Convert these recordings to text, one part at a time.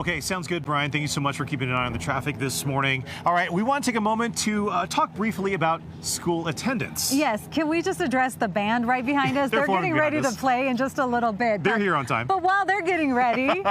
Okay, sounds good, Brian. Thank you so much for keeping an eye on the traffic this morning. All right, we want to take a moment to talk briefly about school attendance. Yes, can we just address the band right behind us? They're getting ready to play in just a little bit. They're here on time. But while they're getting ready,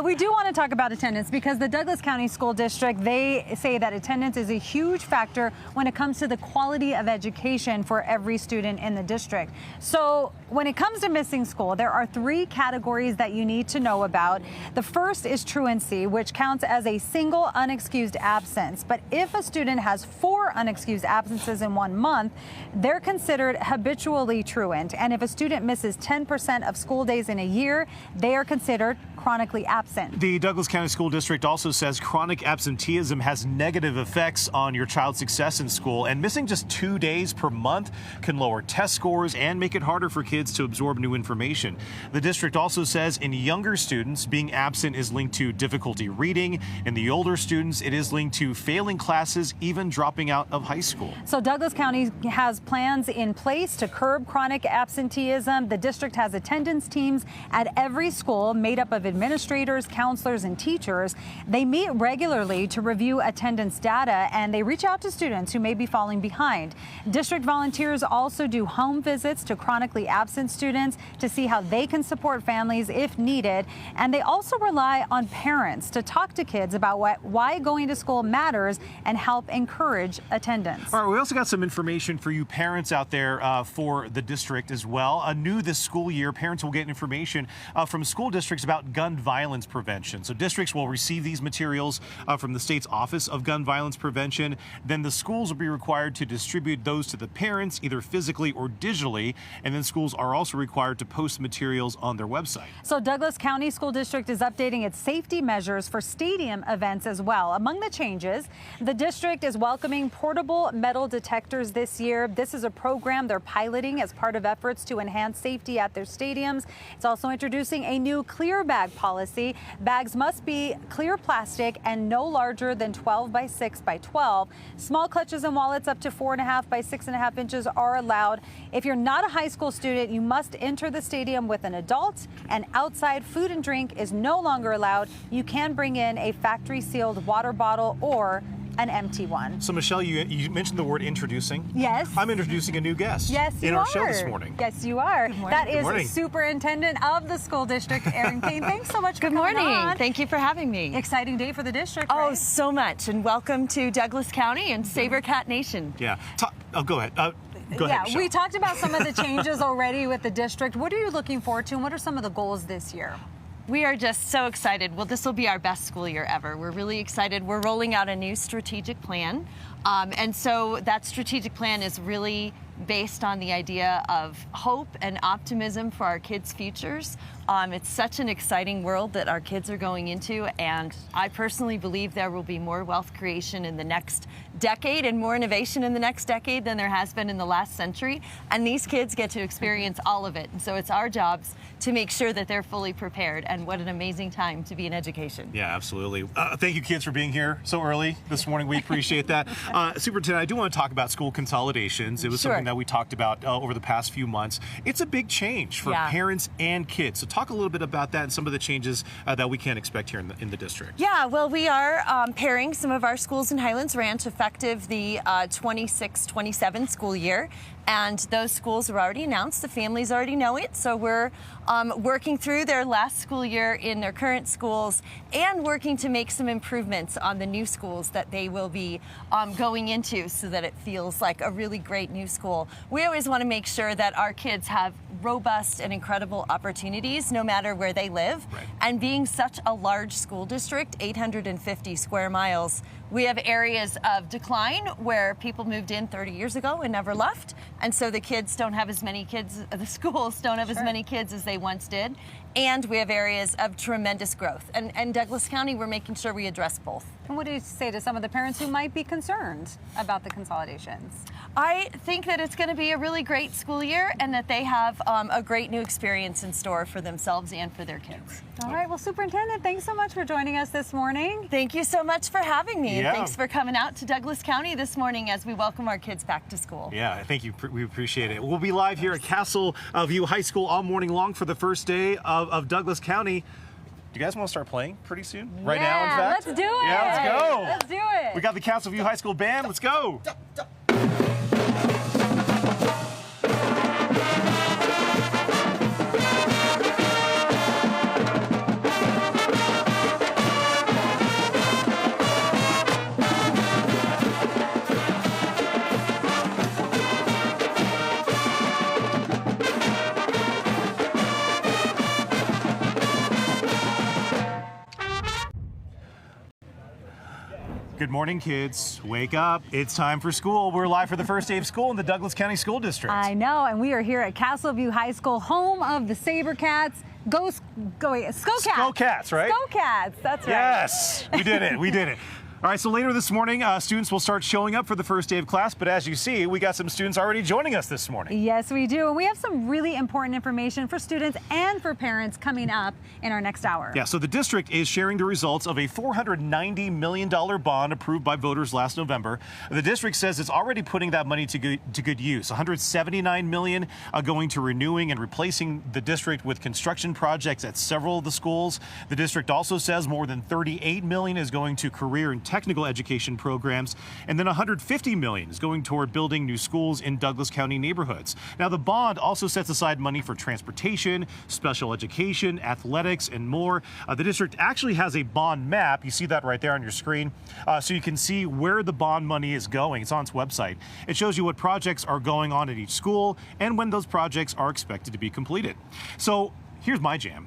we do want to talk about attendance because the Douglas County School District, they say that attendance is a huge factor when it comes to the quality of education for every student in the district. So when it comes to missing school, there are 3 categories that you need to know about. The first is truancy, which counts as a single unexcused absence. But if a student has 4 unexcused absences in 1 month, they're considered habitually truant. And if a student misses 10% of school days in a year, they are considered chronically absent. The Douglas County School District also says chronic absenteeism has negative effects on your child's success in school, and missing just 2 days per month can lower test scores and make it harder for kids to absorb new information. The district also says in younger students, being absent is linked to difficulty reading. In the older students, it is linked to failing classes, even dropping out of high school. So Douglas County has plans in place to curb chronic absenteeism. The district has attendance teams at every school made up of administrators, counselors, and teachers. They meet regularly to review attendance data, and they reach out to students who may be falling behind. District volunteers also do home visits to chronically absent students to see how they can support families if needed. And they also rely on parents to talk to kids about why going to school matters and help encourage attendance. All right, we also got some information for you parents out there for the district as well. New this school year, parents will get information from school districts about gun violence prevention. So districts will receive these materials from the state's Office of Gun Violence Prevention. Then the schools will be required to distribute those to the parents, either physically or digitally. And then schools are also required to post materials on their website. So Douglas County School District is updating its safety measures for stadium events as well. Among the changes, the district is welcoming portable metal detectors this year. This is a program they're piloting as part of efforts to enhance safety at their stadiums. It's also introducing a new clear bag policy. Bags must be clear plastic and no larger than 12 by 6 by 12. Small clutches and wallets up to 4.5 by 6.5 inches are allowed. If you're not a high school student, you must enter the stadium with an adult, and outside food and drink is no longer allowed. You can bring in a factory sealed water bottle or an empty one. So Michelle, you mentioned the word introducing. Yes. I'm introducing a new guest. Yes, you in are. our show this morning. Yes, you are. Good morning. That Good morning. is Superintendent of the school district, Erin Kane. Thanks so much for Good coming morning. on. Thank you for having me. Exciting day for the district, Oh, right? so much. And welcome to Douglas County and Saber Cat Nation. Yeah. Go ahead. Go ahead, Michelle. We talked about some of the changes already with the district. What are you looking forward to, and what are some of the goals this year? We are just so excited. Well, this will be our best school year ever. We're really excited. We're rolling out a new strategic plan. And so that strategic plan is really based on the idea of hope and optimism for our kids' futures. It's such an exciting world that our kids are going into, and I personally believe there will be more wealth creation in the next decade and more innovation in the next decade than there has been in the last century, and these kids get to experience all of it. And so it's our jobs to make sure that they're fully prepared, and what an amazing time to be in education. Yeah, absolutely. Thank you, kids, for being here so early this morning. We appreciate that. Superintendent, I do want to talk about school consolidations. It was something that we talked about over the past few months. It's a big change for parents and kids. So talk a little bit about that and some of the changes that we can expect here in the district. Yeah, well, we are pairing some of our schools in Highlands Ranch effective the 26-27 school year. And those schools are already announced. The families already know it. So we're working through their last school year in their current schools and working to make some improvements on the new schools that they will be going into so that it feels like a really great new school. We always want to make sure that our kids have robust and incredible opportunities no matter where they live. Right. And being such a large school district, 850 square miles, we have areas of decline where people moved in 30 years ago and never left. And so the kids don't have as many kids, the schools don't have as many kids as they once did. And we have areas of tremendous growth. And Douglas County, we're making sure we address both. And what do you say to some of the parents who might be concerned about the consolidations? I think that it's going to be a really great school year and that they have a great new experience in store for themselves and for their kids. All right, well, Superintendent, thanks so much for joining us this morning. Thank you so much for having me. Yeah. And thanks for coming out to Douglas County this morning as we welcome our kids back to school. Yeah, thank you. We appreciate it. We'll be live here at Castle View High School all morning long for the first day of Douglas County. Do you guys want to start playing pretty soon? Right now, in Yeah, fact? let's do it. Yeah, let's go. Let's do it. We got the Castleview High School band. Let's go. Good morning, kids. Wake up. It's time for school. We're live for the first day of school in the Douglas County School District. I know, and we are here at Castleview High School, home of the SaberCats. Skullcats, right? Skullcats, that's right. Yes, we did it. We did it. All right, so later this morning, students will start showing up for the first day of class, but as you see, we got some students already joining us this morning. Yes, we do. And we have some really important information for students and for parents coming up in our next hour. Yeah, so the district is sharing the results of a $490 million bond approved by voters last November. The district says it's already putting that money to good use. $179 million going to renewing and replacing the district with construction projects at several of the schools. The district also says more than $38 million is going to career and technical education programs, and then $150 million is going toward building new schools in Douglas County neighborhoods. Now, the bond also sets aside money for transportation, special education, athletics, and more. The district actually has a bond map. You see that right there on your screen, so you can see where the bond money is going. It's on its website. It shows you what projects are going on at each school and when those projects are expected to be completed. So here's my jam.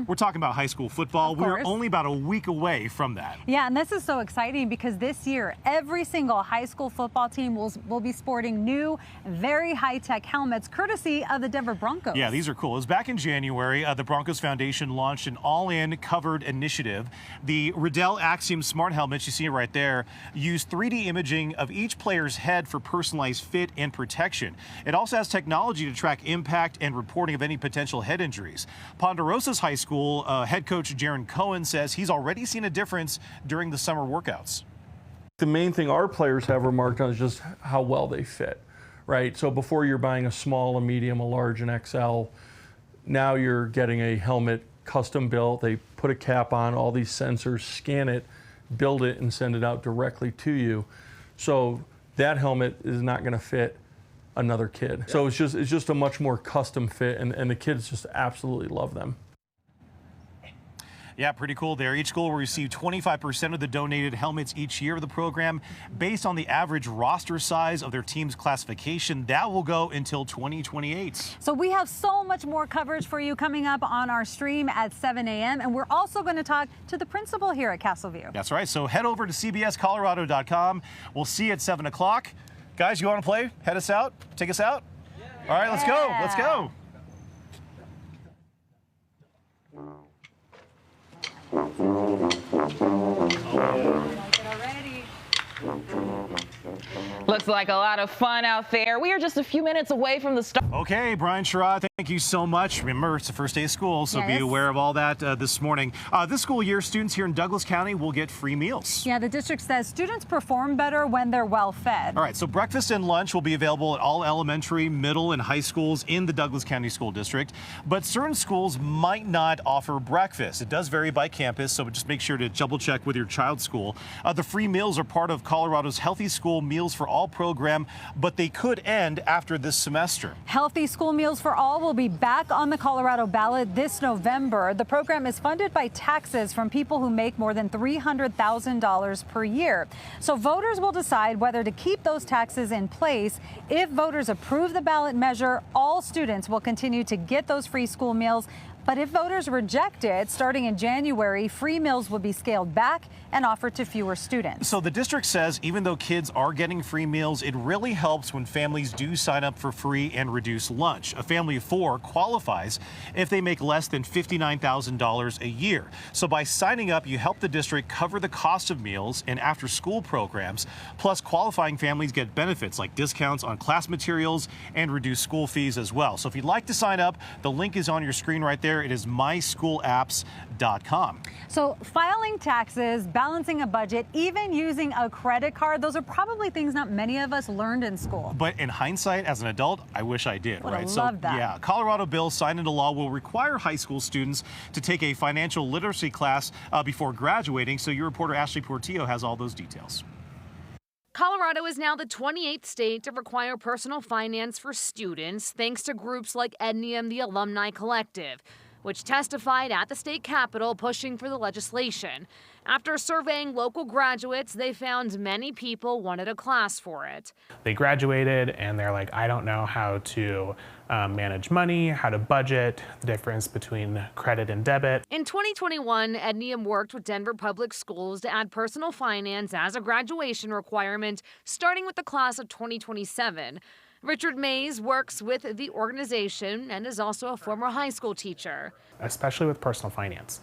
We're talking about high school football. We're only about a week away from that. Yeah, and this is so exciting because this year, every single high school football team will be sporting new, very high-tech helmets, courtesy of the Denver Broncos. Yeah, these are cool. It was back in January. The Broncos Foundation launched an all-in covered initiative. The Riddell Axiom Smart Helmets, you see it right there, use 3D imaging of each player's head for personalized fit and protection. It also has technology to track impact and reporting of any potential head injuries. Ponderosa's high school head coach Jaron Cohen says he's already seen a difference during the summer workouts. The main thing our players have remarked on is just how well they fit, right? So before you're buying a small, a medium, a large, an XL, now you're getting a helmet custom built. They put a cap on, all these sensors, scan it, build it, and send it out directly to you. So that helmet is not going to fit another kid. So it's just a much more custom fit, and the kids just absolutely love them. Yeah, pretty cool there. Each school will receive 25% of the donated helmets each year of the program based on the average roster size of their team's classification. That will go until 2028. So we have so much more coverage for you coming up on our stream at 7 a.m. And we're also going to talk to the principal here at Castleview. That's right. So head over to cbscolorado.com. We'll see you at 7 o'clock. Guys, you want to play? Head us out? Take us out? Yeah. All right, let's go. Let's go. Looks like a lot of fun out there. We are just a few minutes away from the start. Okay, Brian Sherrod, thank you so much. Remember, it's the first day of school, so be aware of all that this morning. This school year, students here in Douglas County will get free meals. Yeah, the district says students perform better when they're well fed. All right, so breakfast and lunch will be available at all elementary, middle, and high schools in the Douglas County School District, but certain schools might not offer breakfast. It does vary by campus, so just make sure to double check with your child's school. The free meals are part of Colorado's Healthy School Meals for All program, but they could end after this semester. Healthy School Meals for All will be back on the Colorado ballot this November. The program is funded by taxes from people who make more than $300,000 per year. So voters will decide whether to keep those taxes in place. If voters approve the ballot measure, all students will continue to get those free school meals. But if voters reject it, starting in January, free meals will be scaled back and offered to fewer students. So the district says even though kids are getting free meals, it really helps when families do sign up for free and reduced lunch. A family of 4 qualifies if they make less than $59,000 a year. So by signing up, you help the district cover the cost of meals and after-school programs. Plus, qualifying families get benefits like discounts on class materials and reduced school fees as well. So if you'd like to sign up, the link is on your screen right there. there. It is myschooapps.com. So filing taxes, balancing a budget, even using a credit card, those are probably things not many of us learned in school. But in hindsight, as an adult, I wish I did. Would have right? loved that. Yeah, Colorado bill signed into law will require high school students to take a financial literacy class before graduating. So your reporter Ashley Portillo has all those details. Colorado is now the 28th state to require personal finance for students, thanks to groups like EDNIUM, the Alumni Collective, which testified at the state capitol pushing for the legislation. After surveying local graduates, they found many people wanted a class for it. They graduated and they're like, I don't know how to manage money, how to budget, the difference between credit and debit. In 2021, EDNIUM worked with Denver Public Schools to add personal finance as a graduation requirement, starting with the class of 2027. Richard Mays works with the organization and is also a former high school teacher. Especially with personal finance.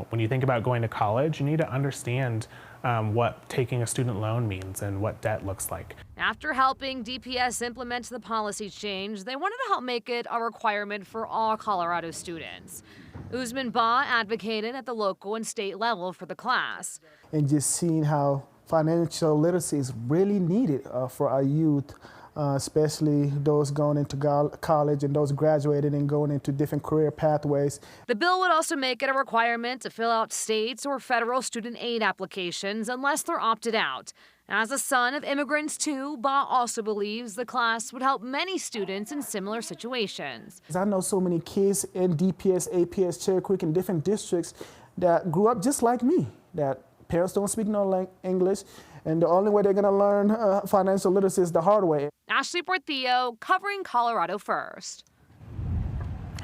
When you think about going to college, you need to understand what taking a student loan means and what debt looks like. After helping DPS implement the policy change, they wanted to help make it a requirement for all Colorado students. Usman Ba advocated at the local and state level for the class. And just seeing how financial literacy is really needed for our youth, especially those going into college and those graduating and going into different career pathways. The bill would also make it a requirement to fill out states or federal student aid applications unless they're opted out. As a son of immigrants too, Ba also believes the class would help many students in similar situations. I know so many kids in DPS, APS, Cherry Creek, and different districts that grew up just like me, that parents don't speak no English, and the only way they're going to learn financial literacy is the hard way. Ashley Portillo, covering Colorado First.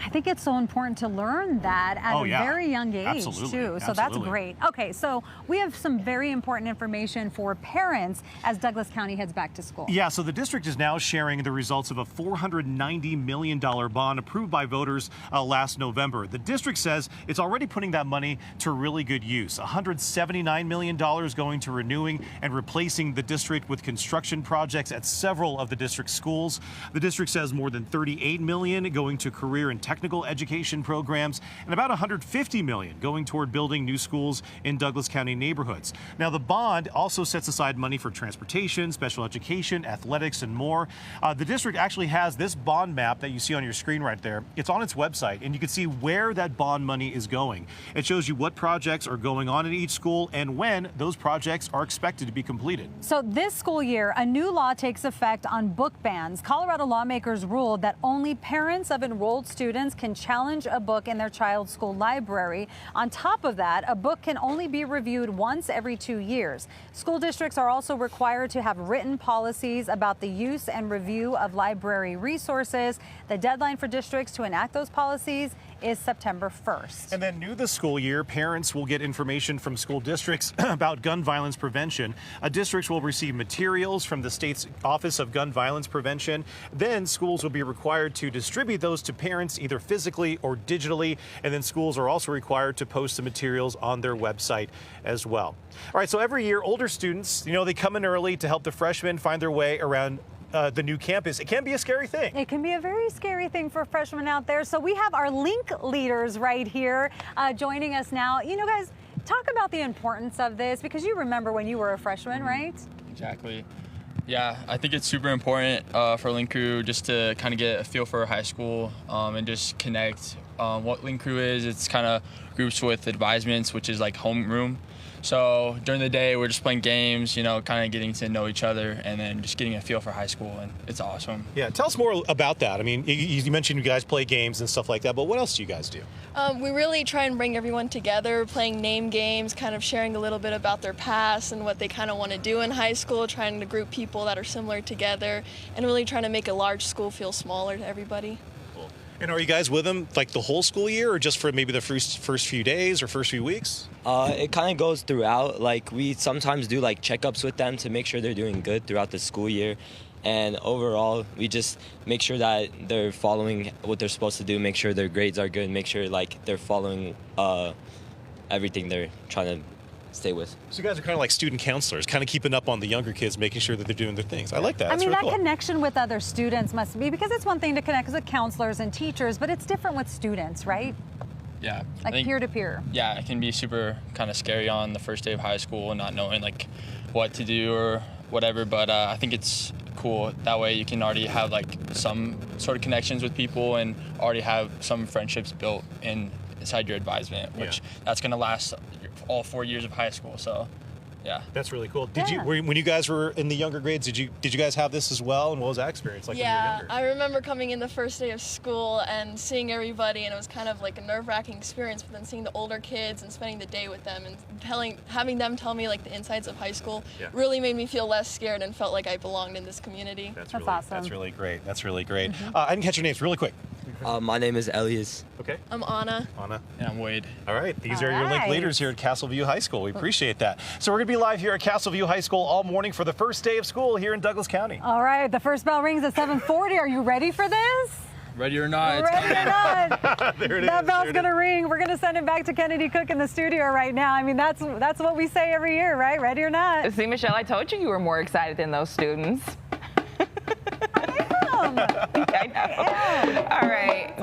I think it's so important to learn that at a very young age, Absolutely. too. So that's great. Okay, so we have some very important information for parents as Douglas County heads back to school. Yeah, so the district is now sharing the results of a $490 million bond approved by voters last November. The district says it's already putting that money to really good use. $179 million going to renewing and replacing the district with construction projects at several of the district's schools. The district says more than $38 million going to career and technical education programs, and about $150 million going toward building new schools in Douglas County neighborhoods. Now, the bond also sets aside money for transportation, special education, athletics, and more. The district actually has this bond map that you see on your screen right there. It's on its website, and you can see where that bond money is going. It shows you what projects are going on in each school and when those projects are expected to be completed. So this school year, a new law takes effect on book bans. Colorado lawmakers ruled that only parents of enrolled students can challenge a book in their child's school library. On top of that, a book can only be reviewed once every 2 years. School districts are also required to have written policies about the use and review of library resources. The deadline for districts to enact those policies is September 1st. And then new this school year, parents will get information from school districts about gun violence prevention. Districts will receive materials from the state's Office of Gun Violence Prevention. Then schools will be required to distribute those to parents either physically or digitally. And then schools are also required to post the materials on their website as well. All right, so every year, older students, they come in early to help the freshmen find their way around the new campus. It can be a scary thing. It can be a very scary thing for freshmen out there. So we have our link leaders right here joining us now. Guys, talk about the importance of this, because you remember when you were a freshman, right? Exactly. Yeah, I think it's super important for Link Crew just to kind of get a feel for high school and just connect. What Link Crew is, it's kind of groups with advisements, which is like homeroom. So during the day, we're just playing games, kind of getting to know each other and then just getting a feel for high school, and it's awesome. Yeah, tell us more about that. I mean, you mentioned you guys play games and stuff like that, but what else do you guys do? We really try and bring everyone together, playing name games, kind of sharing a little bit about their past and what they kind of want to do in high school, trying to group people that are similar together, and really trying to make a large school feel smaller to everybody. And are you guys with them like the whole school year, or just for maybe the first few days or first few weeks? It kind of goes throughout. Like, we sometimes do like checkups with them to make sure they're doing good throughout the school year. And overall, we just make sure that they're following what they're supposed to do, make sure their grades are good, make sure like they're following everything they're trying to stay with. So you guys are kind of like student counselors, kind of keeping up on the younger kids, making sure that they're doing their things. I like that. I That's mean, really that cool. connection with other students must be, because it's one thing to connect with counselors and teachers, but it's different with students, right? Yeah. Like peer to peer. Yeah, it can be super kind of scary on the first day of high school and not knowing like what to do or whatever. But I think it's cool. That way you can already have like some sort of connections with people and already have some friendships built inside your advisement, which that's going to last all 4 years of high school. So yeah, that's really cool. Did you, when you guys were in the younger grades, did you guys have this as well? And what was that experience like when you were younger? I remember coming in the first day of school and seeing everybody, and it was kind of like a nerve-wracking experience, but then seeing the older kids and spending the day with them and having them tell me like the insides of high school really made me feel less scared and felt like I belonged in this community. That's awesome. That's really great. That's really great. I didn't catch your names really quick. My name is Elias. Okay. I'm Anna. Anna. And I'm Wade. All right. These are your Link leaders here at Castleview High School. We appreciate that. So we're going to be live here at Castleview High School all morning for the first day of school here in Douglas County. All right. The first bell rings at 7:40. Are you ready for this? Ready or not. Ready or not. There it that is. bell's going to ring. We're going to send it back to Kennedy Cook in the studio right now. I mean, that's what we say every year, right? Ready or not. See, Michelle, I told you were more excited than those students. I know. All right.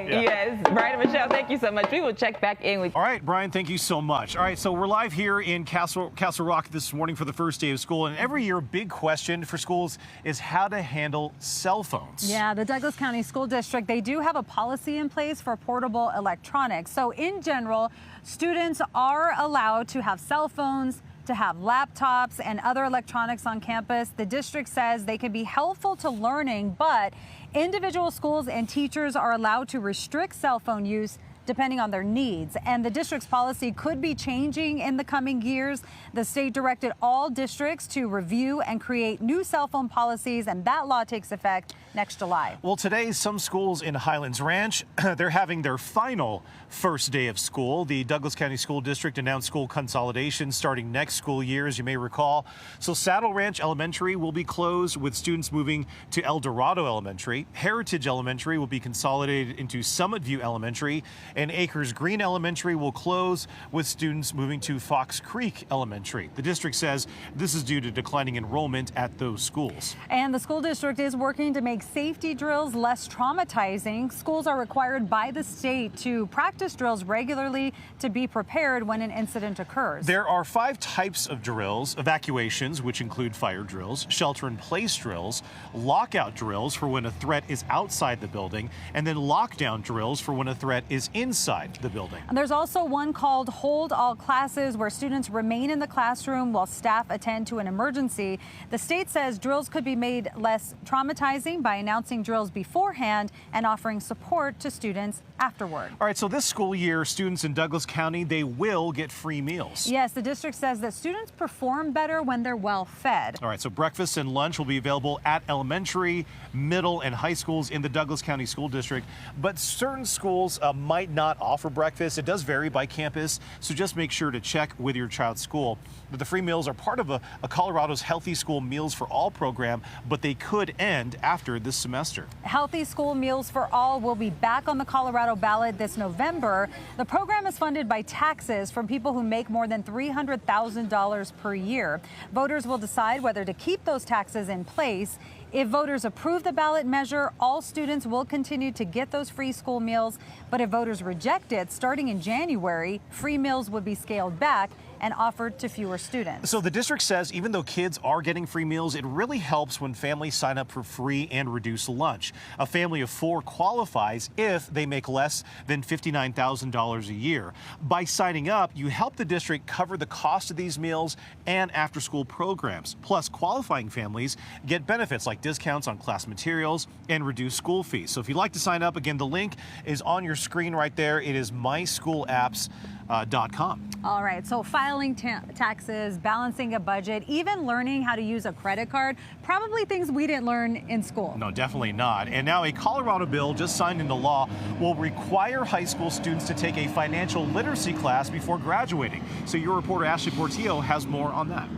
Yes, Brian and Michelle, thank you so much. We will check back in with you. All right, Brian, thank you so much. All right, so we're live here in Castle Rock this morning for the first day of school. And every year, a big question for schools is how to handle cell phones. Yeah, the Douglas County School District, they do have a policy in place for portable electronics. So in general, students are allowed to have cell phones, to have laptops and other electronics on campus. The district says they can be helpful to learning, but individual schools and teachers are allowed to restrict cell phone use depending on their needs. And the district's policy could be changing in the coming years. The state directed all districts to review and create new cell phone policies, and that law takes effect next July. Well, today, some schools in Highlands Ranch, they're having their final first day of school. The Douglas County School District announced school consolidation starting next school year, as you may recall. So Saddle Ranch Elementary will be closed with students moving to El Dorado Elementary. Heritage Elementary will be consolidated into Summit View Elementary, and Acres Green Elementary will close with students moving to Fox Creek Elementary. The district says this is due to declining enrollment at those schools. And the school district is working to make safety drills less traumatizing. Schools are required by the state to practice drills regularly to be prepared when an incident occurs. There are 5 types of drills: evacuations, which include fire drills, shelter-in-place drills, lockout drills for when a threat is outside the building, and then lockdown drills for when a threat is inside the building. And there's also one called Hold All Classes, where students remain in the classroom while staff attend to an emergency. The state says drills could be made less traumatizing by announcing drills beforehand and offering support to students afterward. All right, so this school year, students in Douglas County, they will get free meals. Yes, the district says that students perform better when they're well fed. All right, so breakfast and lunch will be available at elementary, middle, and high schools in the Douglas County School District, but certain schools might not offer breakfast. It does vary by campus, so just make sure to check with your child's school. But the free meals are part of a Colorado's Healthy School Meals for All program, but they could end after this semester. Healthy School Meals for All will be back on the Colorado ballot this November. The program is funded by taxes from people who make more than $300,000 per year. Voters will decide whether to keep those taxes in place. If voters approve the ballot measure, all students will continue to get those free school meals. But if voters reject it, starting in January, free meals would be scaled back and offered to fewer students. So the district says even though kids are getting free meals, it really helps when families sign up for free and reduced lunch. A family of 4 qualifies if they make less than $59,000 a year. By signing up, you help the district cover the cost of these meals and after-school programs. Plus, qualifying families get benefits like discounts on class materials and reduced school fees. So if you'd like to sign up, again, the link is on your screen right there. It is myschoolapps.com. All right, so filing taxes, balancing a budget, even learning how to use a credit card, probably things we didn't learn in school. No, definitely not. And now a Colorado bill just signed into law will require high school students to take a financial literacy class before graduating. So your reporter Ashley Portillo has more on that.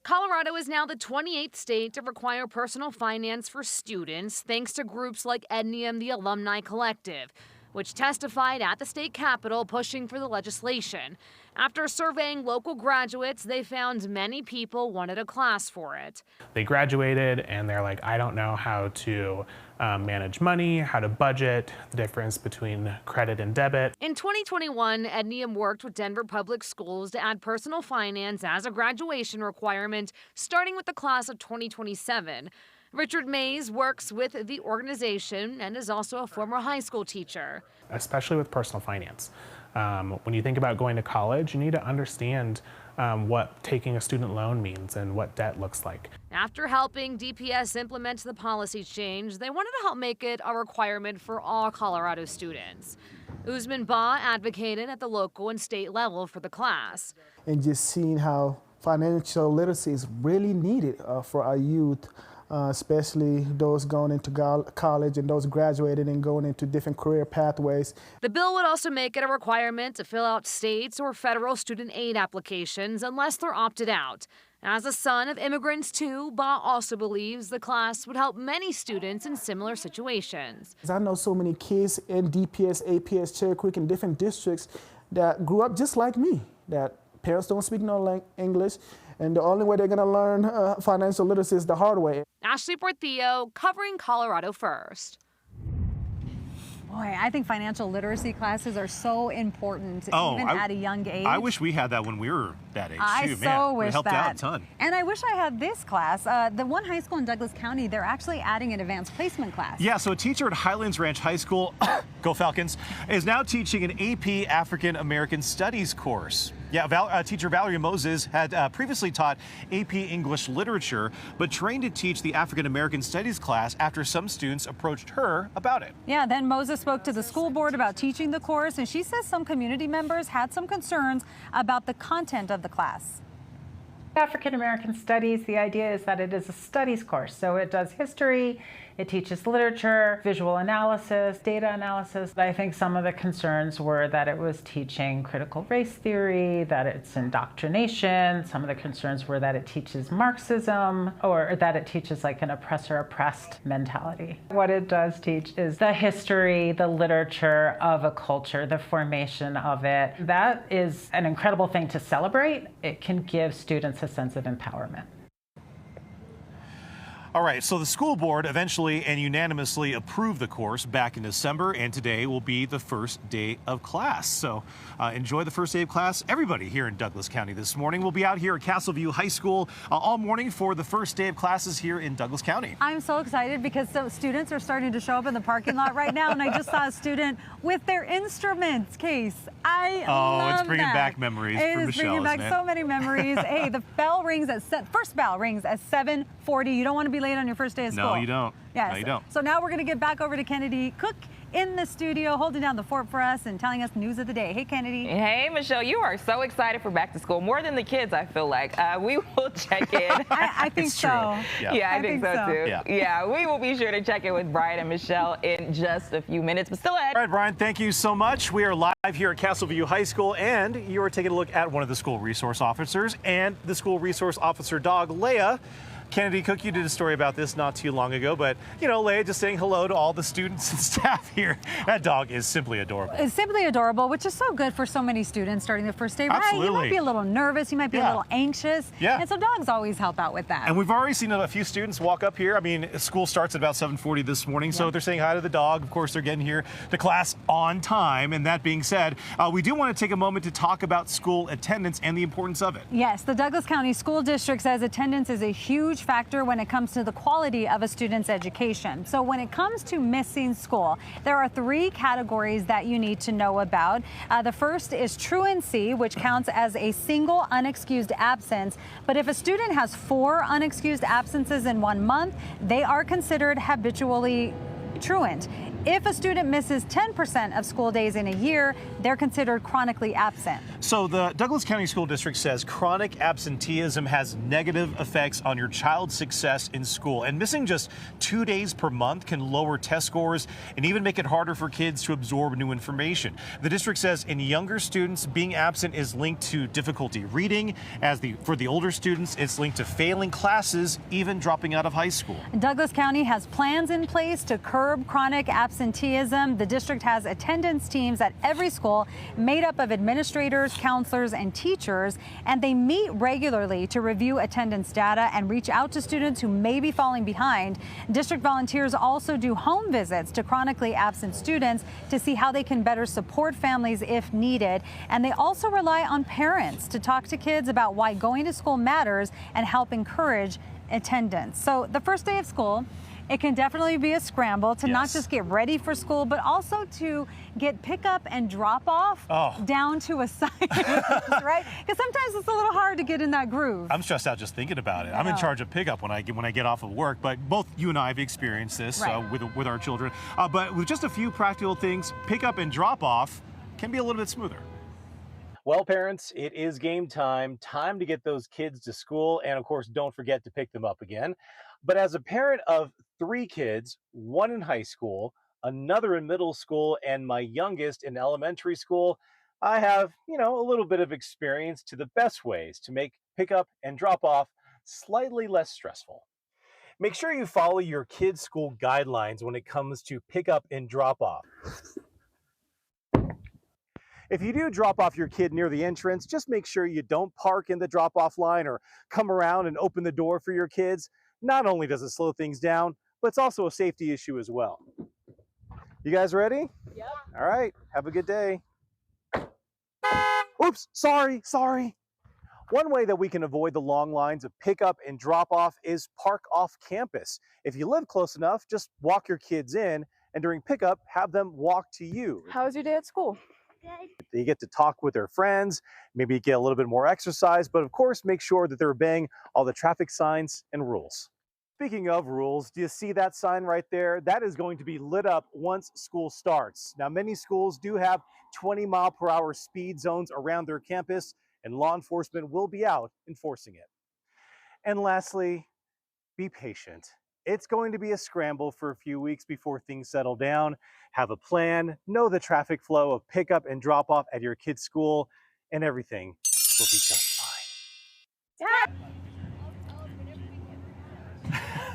Colorado is now the 28th state to require personal finance for students, thanks to groups like Ednium, the Alumni Collective. which testified at the state capitol pushing for the legislation. After surveying local graduates, they found many people wanted a class for it. They graduated and they're like, I don't know how to manage money, how to budget, the difference between credit and debit. In 2021, Ednium worked with Denver Public Schools to add personal finance as a graduation requirement, starting with the class of 2027. Richard Mays works with the organization and is also a former high school teacher. Especially with personal finance. When you think about going to college, you need to understand what taking a student loan means and what debt looks like. After helping DPS implement the policy change, they wanted to help make it a requirement for all Colorado students. Usman Ba advocated at the local and state level for the class. And just seeing how financial literacy is really needed for our youth, especially those going into college and those graduating and going into different career pathways. The bill would also make it a requirement to fill out states or federal student aid applications unless they're opted out. As a son of immigrants too, Ba also believes the class would help many students in similar situations. I know so many kids in DPS, APS, Cherry Creek, and different districts that grew up just like me, that parents don't speak no English, and the only way they're going to learn financial literacy is the hard way. Ashley Portillo, covering Colorado First. Boy, I think financial literacy classes are so important, even at a young age. I wish we had that when we were that age, too. I so wish it helped that. out a ton. And I wish I had this class. The one high school in Douglas County, they're actually adding an advanced placement class. Yeah, so a teacher at Highlands Ranch High School, go Falcons, is now teaching an AP African American Studies course. Yeah, teacher Valerie Moses had previously taught AP English Literature, but trained to teach the African American Studies class after some students approached her about it. Yeah, then Moses spoke to the school board about teaching the course, and she says some community members had some concerns about the content of the class. African American Studies, the idea is that it is a studies course. So it does history, it teaches literature, visual analysis, data analysis. I think some of the concerns were that it was teaching critical race theory, that it's indoctrination. Some of the concerns were that it teaches Marxism, or that it teaches like an oppressor-oppressed mentality. What it does teach is the history, the literature of a culture, the formation of it. That is an incredible thing to celebrate. It can give students a sense of empowerment. All right, so the school board eventually and unanimously approved the course back in December, and today will be the first day of class. So enjoy the first day of class. Everybody here in Douglas County this morning will be out here at Castleview High School all morning for the first day of classes here in Douglas County. I'm so excited because some students are starting to show up in the parking lot right now, and I just saw a student with their instruments case. I love it's bringing that. back memories for Michelle, It is bringing back so many memories. Hey, the bell rings at first bell rings at 7:40. You don't want to be late on your first day of school. No, you don't. Yes. No, you don't. So now we're going to get back over to Kennedy Cook in the studio, holding down the fort for us and telling us news of the day. Hey, Kennedy. Hey, Michelle, you are so excited for back to school, more than the kids, I feel like. We will check in. I think it's so. True. Yeah, I think so too. Yeah. We will be sure to check in with Brian and Michelle in just a few minutes, but still ahead. All right, Brian, thank you so much. We are live here at Castleview High School, and you are taking a look at one of the school resource officers and the school resource officer dog, Leia. Kennedy Cook, you did a story about this not too long ago, but, you know, Leia just saying hello to all the students and staff here. That dog is simply adorable. It's simply adorable, which is so good for so many students starting their first day. Absolutely. Right? You might be a little nervous, you might be a little anxious. Yeah. And so dogs always help out with that. And we've already seen a few students walk up here. I mean, school starts at about 7:40 this morning, so they're saying hi to the dog. Of course, they're getting here to class on time. And that being said, we do want to take a moment to talk about school attendance and the importance of it. Yes, the Douglas County School District says attendance is a huge factor when it comes to the quality of a student's education. So when it comes to missing school, there are 3 categories that you need to know about. The first is truancy, which counts as a single unexcused absence. But if a student has 4 unexcused absences in 1 month, they are considered habitually truant. If a student misses 10% of school days in a year, they're considered chronically absent. So the Douglas County School District says chronic absenteeism has negative effects on your child's success in school. And missing just 2 days per month can lower test scores and even make it harder for kids to absorb new information. The district says in younger students, being absent is linked to difficulty reading. For the older students, it's linked to failing classes, even dropping out of high school. Douglas County has plans in place to curb chronic absenteeism absenteeism. The district has attendance teams at every school made up of administrators, counselors, and teachers, and they meet regularly to review attendance data and reach out to students who may be falling behind. District volunteers also do home visits to chronically absent students to see how they can better support families if needed. And they also rely on parents to talk to kids about why going to school matters and help encourage attendance. So the first day of school, it can definitely be a scramble to not just get ready for school, but also to get pickup and drop off down to a science, right? Because sometimes it's a little hard to get in that groove. I'm stressed out just thinking about it. I'm in charge of pickup when I get off of work, but both you and I have experienced this with our children. But with just a few practical things, pickup and drop off can be a little bit smoother. Well, parents, it is game time. Time to get those kids to school. And of course, don't forget to pick them up again. But as a parent of 3 kids, 1 in high school, another in middle school, and my youngest in elementary school, I have, a little bit of experience to the best ways to make pickup and drop off slightly less stressful. Make sure you follow your kids' school guidelines when it comes to pickup and drop off. If you do drop off your kid near the entrance, just make sure you don't park in the drop-off line or come around and open the door for your kids. Not only does it slow things down, but it's also a safety issue as well. You guys ready? Yep. All right, have a good day. Oops, sorry. One way that we can avoid the long lines of pickup and drop-off is park off campus. If you live close enough, just walk your kids in, and during pickup, have them walk to you. How was your day at school? They get to talk with their friends, maybe get a little bit more exercise, but of course, make sure that they're obeying all the traffic signs and rules. Speaking of rules, do you see that sign right there? That is going to be lit up once school starts. Now, many schools do have 20-mile-per-hour speed zones around their campus, and law enforcement will be out enforcing it. And lastly, be patient. It's going to be a scramble for a few weeks before things settle down. Have a plan, know the traffic flow of pickup and drop off at your kid's school, and everything will be just fine.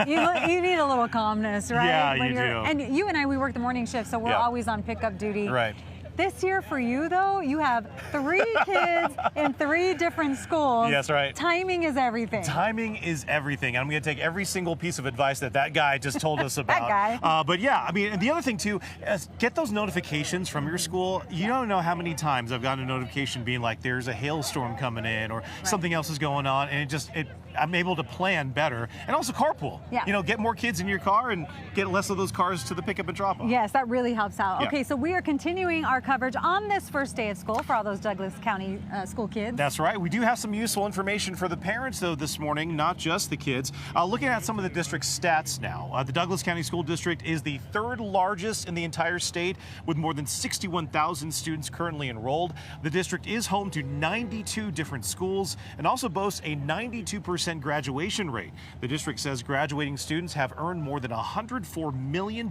You need a little calmness, right? Yeah, you do. And you and I, we work the morning shift, so we're always on pickup duty. Right. This year for you, though, you have 3 kids in 3 different schools. Yes, right. Timing is everything. Timing is everything. And I'm going to take every single piece of advice that guy just told us about. That guy. But yeah, I mean, and the other thing too, is get those notifications from your school. You don't know how many times I've gotten a notification being like, there's a hailstorm coming in or something else is going on. And I'm able to plan better and also carpool. Yeah. Get more kids in your car and get less of those cars to the pickup and drop off. Yes, that really helps out. Yeah. Okay, so we are continuing our coverage on this first day of school for all those Douglas County school kids. That's right. We do have some useful information for the parents, though, this morning, not just the kids. Looking at some of the district's stats now. The Douglas County School District is the 3rd largest in the entire state, with more than 61,000 students currently enrolled. The district is home to 92 different schools and also boasts a 92% graduation rate. The district says graduating students have earned more than $104 million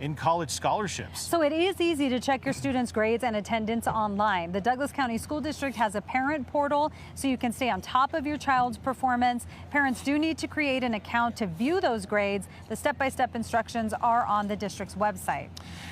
in college scholarships. So it is easy to check your students' grades and attendance online. The Douglas County School District has a parent portal so you can stay on top of your child's performance. Parents do need to create an account to view those grades. The step-by-step instructions are on the district's website.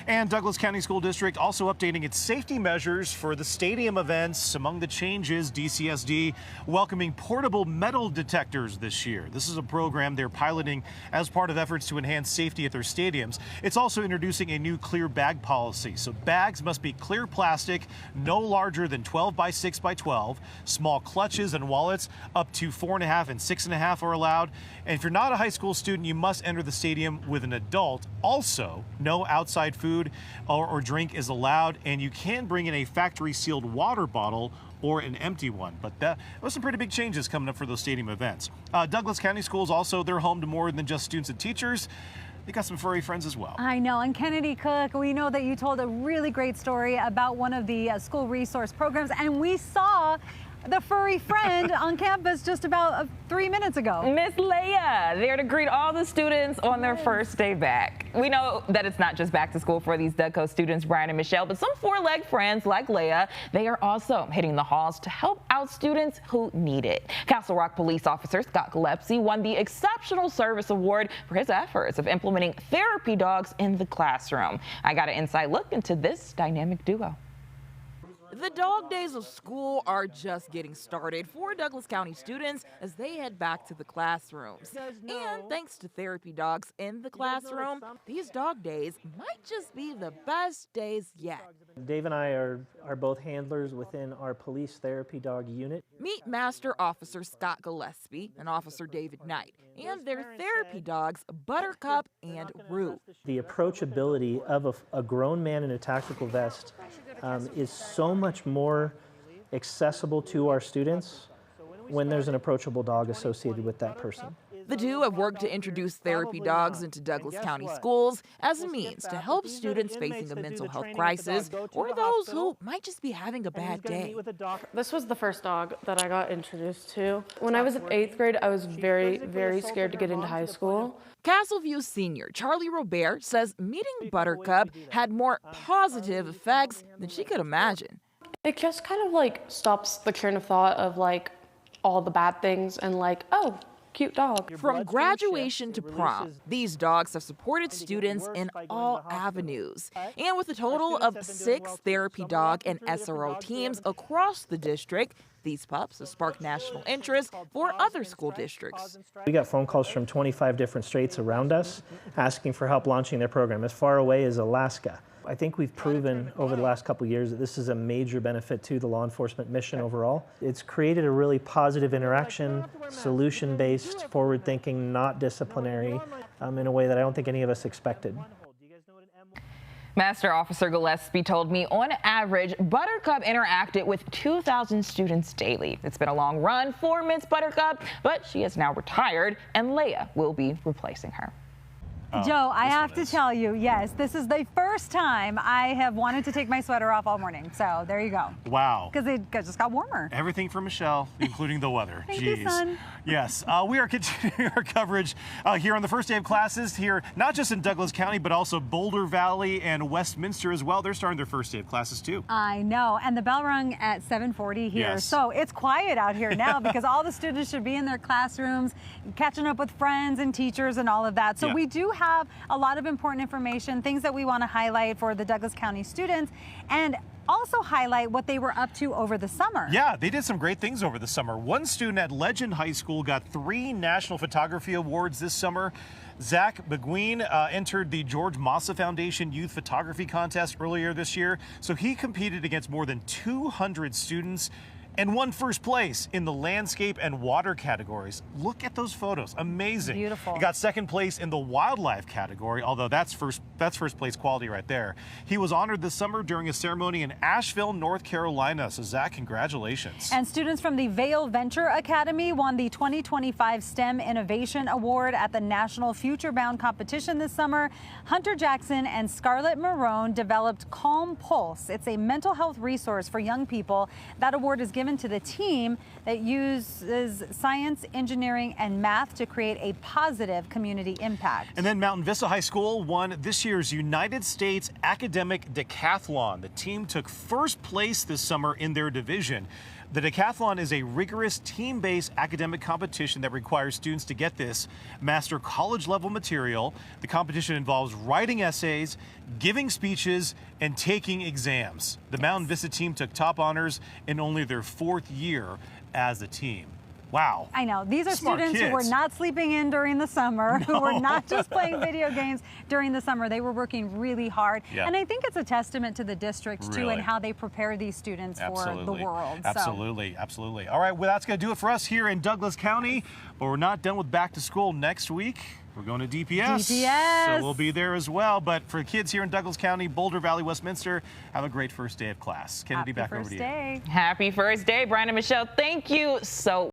And Douglas County School District also updating its safety measures for the stadium events. Among the changes, DCSD welcoming portable metal detectors this year. This is a program they're piloting as part of efforts to enhance safety at their stadiums. It's also introducing a new clear bag policy. So bags must be clear plastic, no larger than 12 by 6 by 12. Small clutches and wallets up to 4.5 and 6.5 are allowed. And if you're not a high school student, you must enter the stadium with an adult. Also, no outside food or drink is allowed, and you can bring in a factory sealed water bottle or an empty one. But there was some pretty big changes coming up for those stadium events. Douglas County Schools also, they're home to more than just students and teachers. They got some furry friends as well. I know. And Kennedy Cook, we know that you told a really great story about one of the school resource programs, and we saw the furry friend on campus just about 3 minutes ago. Miss Leia, there to greet all the students on their first day back. We know that it's not just back to school for these DECO students, Brian and Michelle, but some four-legged friends like Leia, they are also hitting the halls to help out students who need it. Castle Rock police officer Scott Gillespie won the Exceptional Service Award for his efforts of implementing therapy dogs in the classroom. I got an inside look into this dynamic duo. The dog days of school are just getting started for Douglas County students as they head back to the classrooms. And thanks to therapy dogs in the classroom, these dog days might just be the best days yet. Dave and I are both handlers within our police therapy dog unit. Meet Master Officer Scott Gillespie and Officer David Knight and their therapy dogs, Buttercup and Rue. The approachability of a grown man in a tactical vest is so much more accessible to our students when there's an approachable dog associated with that person. The two have worked to introduce therapy dogs into Douglas County schools as a means to help students facing a mental health crisis or those who might just be having a bad day. This was the first dog that I got introduced to. When I was in 8th grade, I was very, very scared to get into high school. Castleview senior Charlie Robert says meeting Buttercup had more positive effects than she could imagine. It just kind of like stops the train of thought of like all the bad things and like, oh, cute dog. From graduation to prom, these dogs have supported students in all avenues. And with a total of 6 therapy dog and SRO teams across the district, these pups have sparked national interest for other school districts. We got phone calls from 25 different states around us asking for help launching their program, as far away as Alaska. I think we've proven over the last couple of years that this is a major benefit to the law enforcement mission overall. It's created a really positive interaction, solution-based, forward-thinking, not disciplinary, in a way that I don't think any of us expected. Master Officer Gillespie told me on average, Buttercup interacted with 2,000 students daily. It's been a long run for Miss Buttercup, but she is now retired and Leia will be replacing her. Joe, I have to tell you, yes, this is the first time I have wanted to take my sweater off all morning. So there you go. Wow. Because it just got warmer. Everything for Michelle, including the weather. Thank Jeez. you, son. Yes, we are continuing our coverage here on the first day of classes here, not just in Douglas County, but also Boulder Valley and Westminster as well. They're starting their first day of classes too. I know, and the bell rung at 7:40 here. Yes. So it's quiet out here now because all the students should be in their classrooms, catching up with friends and teachers and all of that. So we do have a lot of important information, things that we want to highlight for the Douglas County students, and also highlight what they were up to over the summer. Yeah, they did some great things over the summer. One student at Legend High School got 3 National Photography Awards this summer. Zach Beguine entered the George Massa Foundation Youth Photography Contest earlier this year. So he competed against more than 200 students and won first place in the landscape and water categories. Look at those photos, amazing. Beautiful. He got second place in the wildlife category, although that's first place quality right there. He was honored this summer during a ceremony in Asheville, North Carolina. So Zach, congratulations. And students from the Vail Venture Academy won the 2025 STEM Innovation Award at the National Future Bound competition this summer. Hunter Jackson and Scarlett Marone developed Calm Pulse. It's a mental health resource for young people. That award is given to the team that uses science, engineering, and math to create a positive community impact. And then Mountain Vista High School won this year's United States Academic Decathlon. The team took first place this summer in their division. The decathlon is a rigorous team-based academic competition that requires students to get this, master college-level material. The competition involves writing essays, giving speeches, and taking exams. The Mountain Vista team took top honors in only their 4th year as a team. Wow. I know. These are Smart students who were kids. not sleeping in during the summer, who were No. not just playing video games during the summer. They were working really hard. Yeah. And I think it's a testament to the districts, too, Really. and how they prepare these students for the world. Absolutely. Absolutely. All right, well, that's going to do it for us here in Douglas County. But we're not done with back to school next week. We're going to DPS. So we'll be there as well. But for kids here in Douglas County, Boulder Valley, Westminster, have a great first day of class. Kennedy, back over to you. Happy first day, Brian and Michelle. Thank you so